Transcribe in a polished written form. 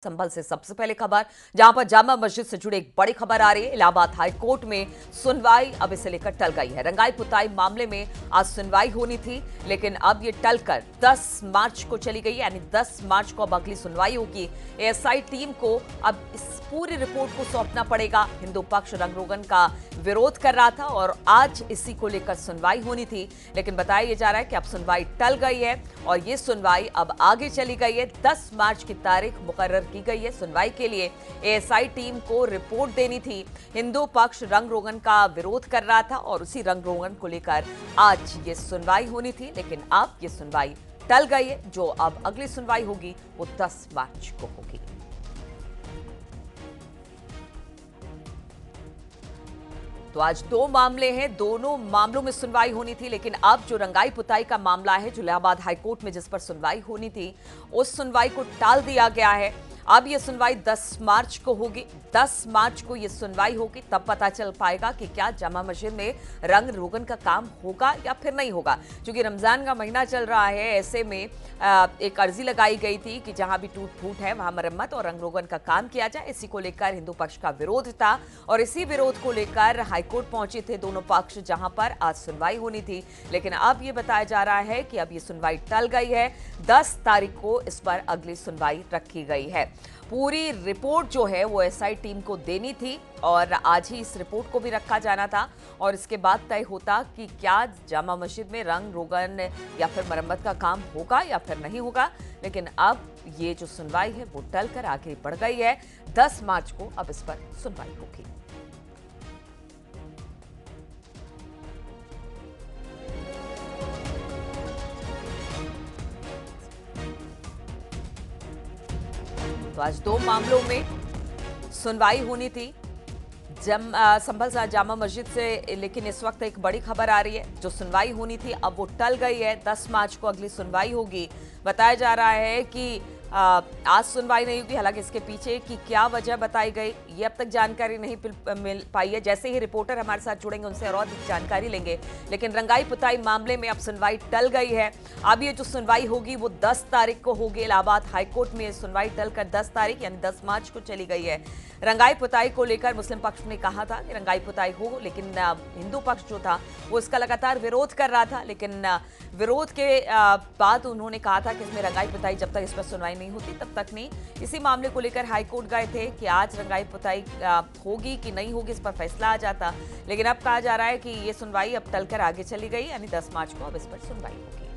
संभल से सबसे पहले खबर, जहां पर जामा मस्जिद से जुड़ी एक बड़ी खबर आ रही है। इलाहाबाद हाई कोर्ट में सुनवाई अब इसे लेकर टल गई है। रंगाई पुताई मामले में आज सुनवाई होनी थी, लेकिन अब ये टलकर 10 मार्च को चली गई, यानी 10 मार्च को अब अगली सुनवाई होगी। एएसआई टीम को अब इस पूरी रिपोर्ट को सौंपना पड़ेगा। हिंदू पक्ष रंग रोगन का विरोध कर रहा था और आज इसी को लेकर सुनवाई होनी थी, लेकिन बताया जा रहा है कि अब सुनवाई टल गई है और ये सुनवाई अब आगे चली गई है। 10 मार्च की तारीख मुकर्रर की गई है सुनवाई के लिए। एएसआई टीम को रिपोर्ट देनी थी। हिंदू पक्ष रंग रोगन का विरोध कर रहा था और उसी रंग रोगन को लेकर आज ये सुनवाई होनी थी, लेकिन अब ये सुनवाई टल गई है। जो अब अगली सुनवाई होगी वो 10 मार्च को होगी। तो आज दो मामले हैं, दोनों मामलों में सुनवाई होनी थी, लेकिन अब जो रंगाई पुताई का मामला है, जो इलाहाबाद हाईकोर्ट में जिस पर सुनवाई होनी थी, उस सुनवाई को टाल दिया गया है। अब ये सुनवाई 10 मार्च को होगी। 10 मार्च को ये सुनवाई होगी, तब पता चल पाएगा कि क्या जामा मस्जिद में रंग रोगन का काम होगा या फिर नहीं होगा। क्योंकि रमजान का महीना चल रहा है, ऐसे में एक अर्जी लगाई गई थी कि जहां भी टूट फूट है वहां मरम्मत और रंग रोगन का काम किया जाए। इसी को लेकर हिंदू पक्ष का विरोध था और इसी विरोध को लेकर हाईकोर्ट पहुंचे थे दोनों पक्ष, जहां पर आज सुनवाई होनी थी। लेकिन अब ये बताया जा रहा है कि अब ये सुनवाई टल गई है। 10 तारीख को इस पर अगली सुनवाई रखी गई है। पूरी रिपोर्ट जो है वो एसआई टीम को देनी थी और आज ही इस रिपोर्ट को भी रखा जाना था और इसके बाद तय होता कि क्या जामा मस्जिद में रंग रोगन या फिर मरम्मत का काम होगा या फिर नहीं होगा। लेकिन अब ये जो सुनवाई है वो टल कर आगे बढ़ गई है। 10 मार्च को अब इस पर सुनवाई होगी। तो आज दो मामलों में सुनवाई होनी थी, संभल जामा मस्जिद से, लेकिन इस वक्त एक बड़ी खबर आ रही है। जो सुनवाई होनी थी अब वो टल गई है। 10 मार्च को अगली सुनवाई होगी। बताया जा रहा है कि आज सुनवाई नहीं होगी। हालांकि इसके पीछे की क्या वजह बताई गई ये अब तक जानकारी नहीं मिल पाई है। जैसे ही रिपोर्टर हमारे साथ जुड़ेंगे उनसे और जानकारी लेंगे। लेकिन रंगाई पुताई मामले में अब सुनवाई टल गई है। अब ये जो सुनवाई होगी वो 10 तारीख को होगी। इलाहाबाद हाईकोर्ट में सुनवाई टलकर 10 तारीख यानी 10 मार्च को चली गई है। रंगाई पुताई को लेकर मुस्लिम पक्ष ने कहा था कि रंगाई पुताई हो, लेकिन हिंदू पक्ष जो था वो इसका लगातार विरोध कर रहा था। लेकिन विरोध के बाद उन्होंने कहा था कि इसमें रंगाई पुताई जब तक इस पर सुनवाई नहीं होती तब तक नहीं। इसी मामले को लेकर हाईकोर्ट गए थे कि आज रंगाई पुताई होगी कि नहीं होगी, इस पर फैसला आ जाता। लेकिन अब कहा जा रहा है कि ये सुनवाई अब टलकर आगे चली गई, यानी 10 मार्च को अब इस पर सुनवाई होगी।